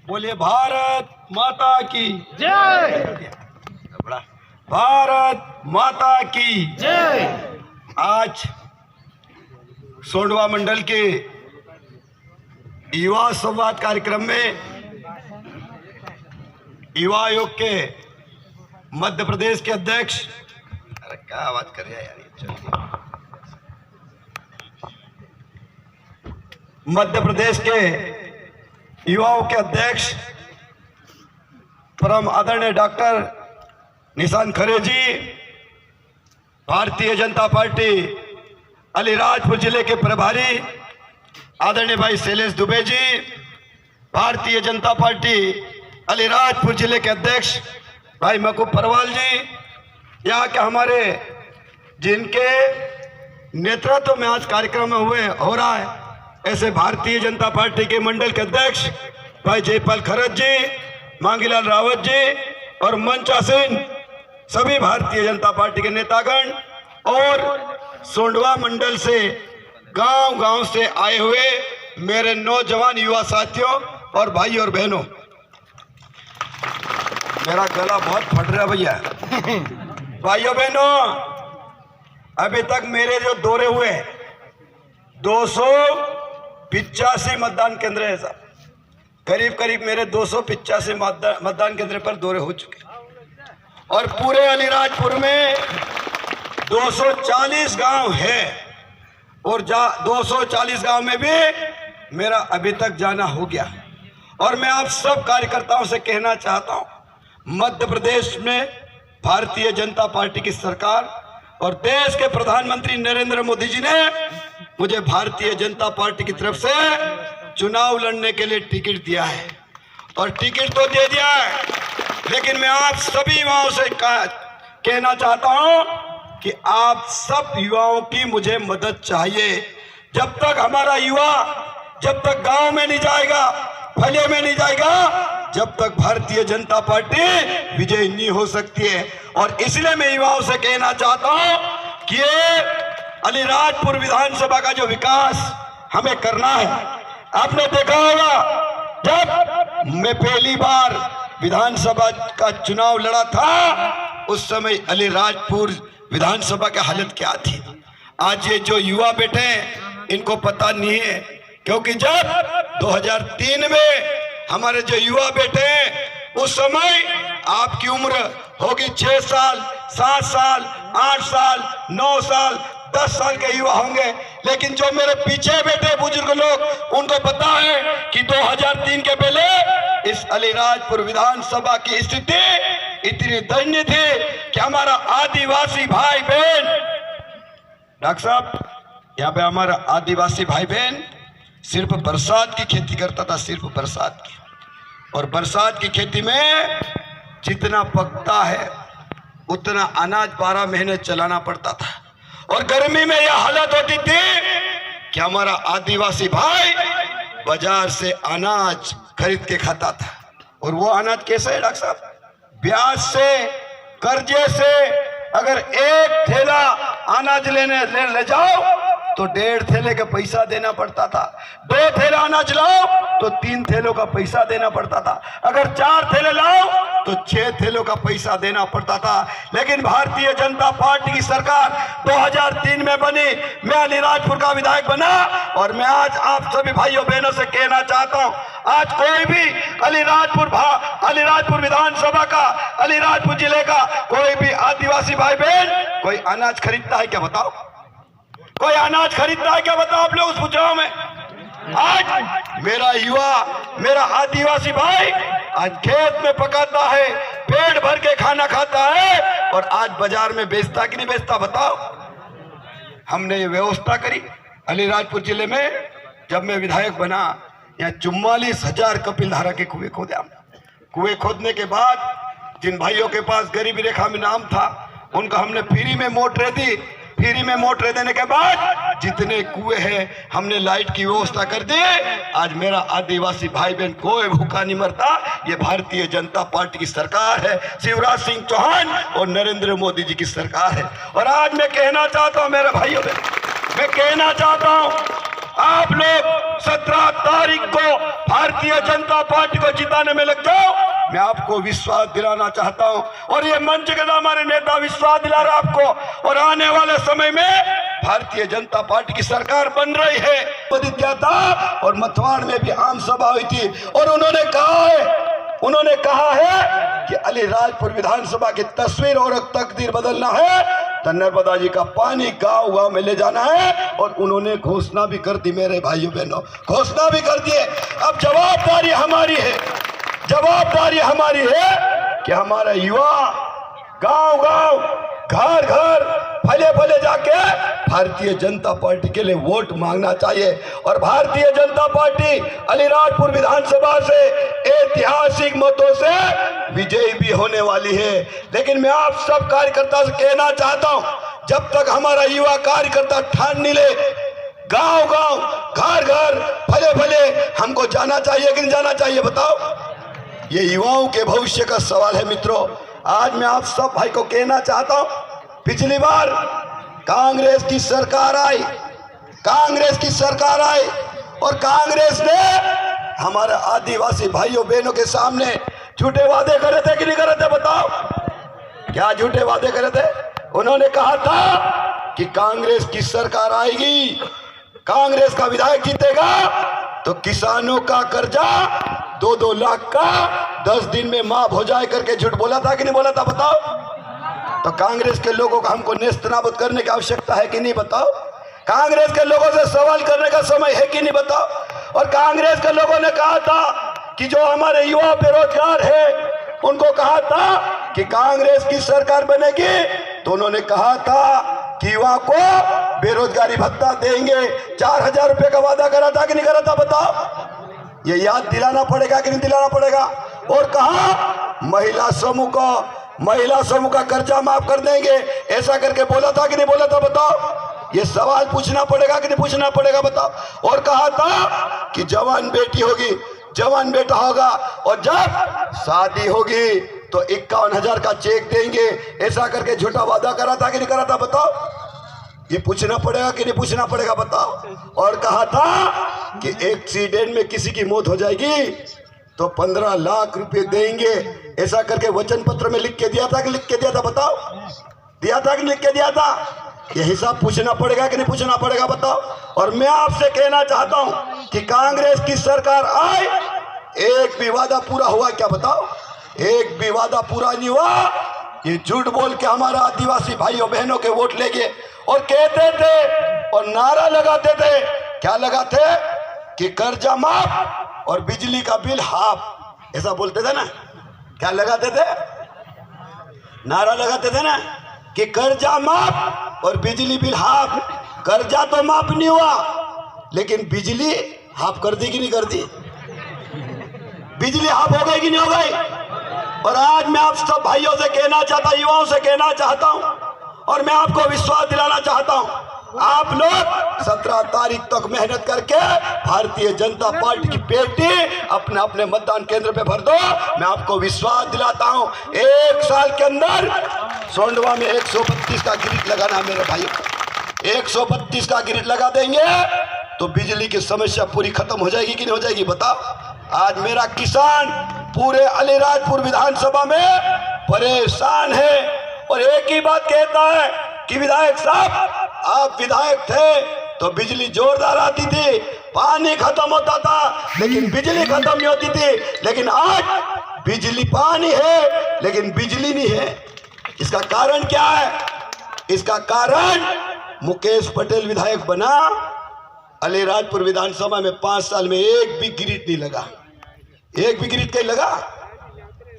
बोलिए भारत माता की जय। भारत माता की जय। आज सोंडवा मंडल के युवा संवाद कार्यक्रम में युवा आयोग के मध्य प्रदेश के अध्यक्ष, अरे क्या आवाज कर रहे हैं यार, मध्य प्रदेश के युवाओं के अध्यक्ष परम आदरणीय डॉक्टर निशांत खरे जी, भारतीय जनता पार्टी अलीराजपुर जिले के प्रभारी आदरणीय भाई शैलेश दुबे जी, भारतीय जनता पार्टी अलीराजपुर जिले के अध्यक्ष भाई मकूब परवाल जी, यहाँ के हमारे जिनके नेतृत्व में आज कार्यक्रम हो रहा है, ऐसे भारतीय जनता पार्टी के मंडल के अध्यक्ष भाई जयपाल खरत जी, मांगीलाल रावत जी और मंचासीन सभी भारतीय जनता पार्टी के नेतागण और सोंडवा मंडल से गांव-गांव से आए हुए मेरे नौजवान युवा साथियों और भाई और बहनों, मेरा गला बहुत फट रहा भैया। भाइयों बहनों, अभी तक मेरे जो दौरे हुए 285 मतदान केंद्र है साहब, करीब मेरे 285 मतदान केंद्र पर दौरे हो चुके और पूरे अलीराजपुर में 240 गांव है और 240 गांव में भी मेरा अभी तक जाना हो गया। और मैं आप सब कार्यकर्ताओं से कहना चाहता हूं, मध्य प्रदेश में भारतीय जनता पार्टी की सरकार और देश के प्रधानमंत्री नरेंद्र मोदी जी ने मुझे भारतीय जनता पार्टी की तरफ से चुनाव लड़ने के लिए टिकट दिया है और टिकट तो दे दिया है, लेकिन मैं आप सभी युवाओं से कहना चाहता हूं कि आप सब युवाओं की मुझे मदद चाहिए। जब तक हमारा युवा जब तक गांव में नहीं जाएगा, फले में नहीं जाएगा, जब तक भारतीय जनता पार्टी विजय नहीं हो सकती है। और इसलिए मैं युवाओं से कहना चाहता हूं कि ये अलीराजपुर विधानसभा का जो विकास हमें करना है, आपने देखा होगा जब मैं पहली बार विधानसभा का चुनाव लड़ा था, उस समय अलीराजपुर विधानसभा की हालत क्या थी। आज ये जो युवा बैठे हैं इनको पता नहीं है, क्योंकि जब 2003 में हमारे जो युवा बैठे हैं उस समय आपकी उम्र होगी 6 साल, 7 साल, 8 साल, 9 साल, 10 साल के युवा होंगे। लेकिन जो मेरे पीछे बैठे बुजुर्ग लोग, उनको पता है कि 2003 के पहले इस अलीराजपुर विधानसभा की स्थिति इतनी दयनीय थी कि हमारा आदिवासी भाई बहन, डॉक्टर साहब यहाँ पे हमारा आदिवासी भाई बहन सिर्फ बरसात की खेती करता था, सिर्फ बरसात की। और बरसात की खेती में जितना पकता है उतना अनाज 12 महीने चलाना पड़ता था। और गर्मी में यह हालत होती थी कि हमारा आदिवासी भाई बाजार से अनाज खरीद के खाता था। और वो अनाज कैसे है डॉक्टर साहब? ब्याज से, कर्जे से अगर एक थैला अनाज ले जाओ तो 1.5 थैले का पैसा देना पड़ता था। 2 थैला अनाज लाओ तो 3 थैलों का पैसा देना पड़ता था। अगर 4 थैले लाओ तो 6 थैलों का पैसा देना पड़ता था। लेकिन भारतीय जनता पार्टी की सरकार 2003 में बनी, मैं अलीराजपुर का विधायक बना और मैं आज आप सभी भाइयों बहनों से कहना चाहता हूं, आज कोई भी अलीराजपुर विधानसभा का, अलीराजपुर जिले का कोई भी आदिवासी भाई बहन कोई अनाज खरीदता है क्या? बताओ, कोई अनाज खरीदता है क्या? बताओ आप लोग उस चुनाव में। आज मेरा युवा, मेरा आदिवासी भाई आज खेत में पकाता है, पेट भर के खाना खाता है और आज बाजार में बेचता कि नहीं बेचता? बताओ। हमने ये व्यवस्था करी अलीराजपुर जिले में। जब मैं विधायक बना, यहाँ 44,000 कपिलधारा के कुएं खोदे हमने। कुएं खोदने के बाद जिन भाइयों के पास गरीबी रेखा में नाम था उनको हमने फ्री में मोटरें दी। फ्री में मोटरें देने के बाद जितने कुएं हैं हमने लाइट की व्यवस्था कर दी। आज मेरा आदिवासी भाई बहन कोई भूखा नहीं मरता। ये भारतीय जनता पार्टी की सरकार है, शिवराज सिंह चौहान और नरेंद्र मोदी जी की सरकार है। और आज मैं कहना चाहता हूं मेरे भाइयों बहन, मैं कहना चाहता हूं आप लोग 17 तारीख को भारतीय जनता पार्टी को जिताने में लग जाओ। मैं आपको विश्वास दिलाना चाहता हूं और ये मंच के हमारे नेता विश्वास दिला रहे आपको, और आने वाले समय में भारतीय जनता पार्टी की सरकार बन रही है। क्या था, और मथुआड़ में भी आम सभा हुई थी और उन्होंने कहा है कि अलीराजपुर विधानसभा की तस्वीर और तकदीर बदलना है, तो नर्मदा जी का पानी गांव गांव में ले जाना है। और उन्होंने घोषणा भी कर दी मेरे भाइयों बहनों, घोषणा भी कर दिए। अब जवाबदारी हमारी है कि हमारा युवा गांव गांव घर घर फले फले जाके भारतीय जनता पार्टी के लिए वोट मांगना चाहिए। और भारतीय जनता पार्टी अलीराजपुर विधानसभा से ऐतिहासिक मतों से विजयी भी होने वाली है। लेकिन मैं आप सब कार्यकर्ता से कहना चाहता हूं, जब तक हमारा युवा कार्यकर्ता ठान नहीं ले, गांव गांव घर घर फले फले हमको जाना चाहिए कि नहीं जाना चाहिए, बताओ। ये युवाओं के भविष्य का सवाल है मित्रों। आज मैं आप सब भाई को कहना चाहता हूं, पिछली बार कांग्रेस की सरकार आई और कांग्रेस ने हमारे आदिवासी भाइयों बहनों के सामने झूठे वादे करे थे कि नहीं करे थे, बताओ। क्या झूठे वादे करे थे? उन्होंने कहा था कि कांग्रेस की सरकार आएगी, कांग्रेस का विधायक जीतेगा तो किसानों का कर्जा 2-2 लाख का 10 दिन में माफ हो जाए करके झूठ बोला था कि नहीं बोला था, बताओ। तो कांग्रेस के लोगों को हमको नेस्तनाबूद करने की आवश्यकता है कि नहीं, बताओ। कांग्रेस के लोगों से सवाल करने का समय है कि नहीं, बताओ। और कांग्रेस के लोगों ने कहा था कि जो हमारे युवा बेरोजगार है उनको कहा था कि कांग्रेस की सरकार बनेगी तो उन्होंने कहा था कि युवा को बेरोजगारी भत्ता देंगे, 4000 रुपए का वादा करा था कि नहीं करा था, बताओ। ये याद दिलाना पड़ेगा कि नहीं दिलाना पड़ेगा। और कहा महिला समूह का कर्जा माफ कर देंगे, ऐसा करके बोला था कि नहीं बोला था, बताओ। ये सवाल पूछना पड़ेगा कि नहीं पूछना पड़ेगा, बताओ। और कहा था कि जवान बेटी होगी, जवान बेटा होगा और जब शादी होगी तो 51,000 का चेक देंगे, ऐसा करके झूठा वादा करा था कि नहीं करा था, बताओ। ये पूछना पड़ेगा कि नहीं पूछना पड़ेगा, बताओ। और कहा था कि एक्सीडेंट में किसी की मौत हो जाएगी तो 15 लाख रुपए देंगे, ऐसा करके वचन पत्र में लिख के दिया था कि लिख के दिया था, बताओ। दिया था कि लिख के दिया था? ये हिसाब पूछना पड़ेगा कि नहीं पूछना पड़ेगा, बताओ। और मैं आपसे कहना चाहता हूं कि कांग्रेस की सरकार आए, एक भी वादा पूरा हुआ क्या, बताओ। एक भी वादा पूरा नहीं हुआ। ये झूठ बोल के हमारा आदिवासी भाइयों बहनों के वोट ले गए और कहते थे और नारा लगाते थे, क्या लगाते कि कर्जा माफ और बिजली का बिल हाफ, ऐसा बोलते थे ना। क्या लगाते थे? नारा लगाते थे ना कि कर्जा माफ और बिजली बिल हाफ। कर्जा तो माफ नहीं हुआ लेकिन बिजली हाफ कर दी कि नहीं कर दी? बिजली हाफ हो गई कि नहीं हो गई? और आज मैं आप सब भाइयों से कहना चाहता, युवाओं से कहना चाहता हूं और मैं आपको विश्वास दिलाना चाहता हूं, आप लोग 17 तारीख तक मेहनत करके भारतीय जनता पार्टी की पेटी अपने अपने मतदान केंद्र पे भर दो। मैं आपको विश्वास दिलाता हूं 1 साल के अंदर सोंडवा में 132 का ग्रिड लगाना मेरे भाई, 132 का ग्रिड लगा देंगे तो बिजली की समस्या पूरी खत्म हो जाएगी कि नहीं हो जाएगी, बताओ। आज मेरा किसान पूरे अलीराजपुर विधानसभा में परेशान है और एक ही बात कहता है कि विधायक साहब आप विधायक थे तो बिजली जोरदार आती थी, पानी खत्म होता था लेकिन बिजली खत्म नहीं होती थी। लेकिन आज बिजली पानी है लेकिन बिजली नहीं है। इसका कारण क्या है? इसका कारण मुकेश पटेल विधायक बना, अलीराजपुर विधानसभा में 5 साल में एक भी ग्रिड नहीं लगा, एक भी ग्रिड कहीं लगा,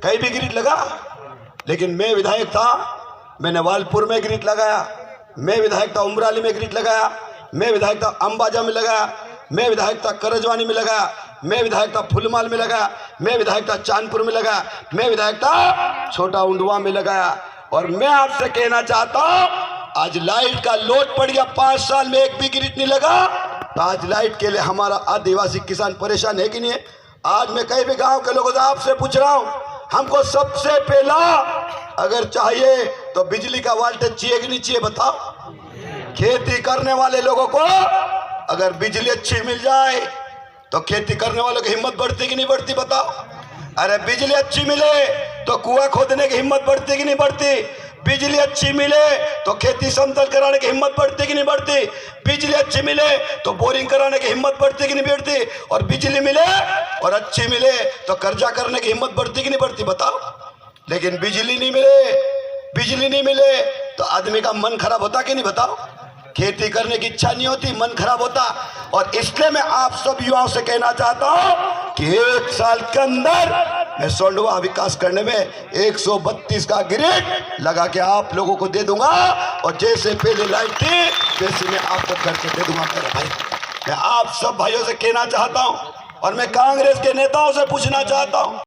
कहीं भी ग्रिड लगा। लेकिन मैं विधायक था, मैंने वालपुर में ग्रिड लगाया, मैं विधायक था उमराली में ग्रिड लगाया, मैं विधायक था अंबाजा में लगाया, मैं विधायक था करजवानी में लगाया, मैं विधायक था फुलमाल में लगाया, मैं विधायक था चांदपुर में लगाया, मैं विधायक था छोटा उंडवा में लगाया। और मैं आपसे कहना चाहता हूं आज लाइट का लोड पड़ गया, 5 साल में एक भी ग्रिड नहीं लगा, तो आज लाइट के लिए हमारा आदिवासी किसान परेशान है कि नहीं है? आज मैं कई भी गांव के लोगों से आपसे पूछ रहा हूं, हमको सबसे पहला अगर चाहिए तो बिजली का वोल्टेज चाहिए कि नहीं चाहिए, बताओ। खेती करने वाले लोगों को अगर बिजली अच्छी मिल जाए तो खेती करने वालों की हिम्मत बढ़ती कि नहीं बढ़ती बताओ? अरे बिजली अच्छी मिले तो कुआं खोदने की हिम्मत बढ़ती कि नहीं बढ़ती? बिजली अच्छी मिले तो खेती समतल कराने की हिम्मत बढ़ती कि नहीं बढ़ती? बिजली अच्छी मिले तो बोरिंग कराने की हिम्मत बढ़ती कि नहीं बढ़ती? और बिजली मिले और अच्छी मिले तो कर्जा करने की हिम्मत बढ़ती कि नहीं बढ़ती बताओ? लेकिन बिजली नहीं मिले तो आदमी का मन खराब होता कि नहीं बताओ? खेती करने की इच्छा नहीं होती, मन खराब होता। और इसलिए मैं आप सब युवाओं से कहना चाहता हूं कि 1 साल के अंदर मैं सोंडवा विकास करने में 132 का ग्रिड लगा के आप लोगों को दे दूंगा, और जैसे पहले लाइट थी वैसे मैं आपको करके दे दूंगा मेरे भाई। मैं आप सब भाइयों से कहना चाहता हूं और मैं कांग्रेस के नेताओं से पूछना चाहता हूं,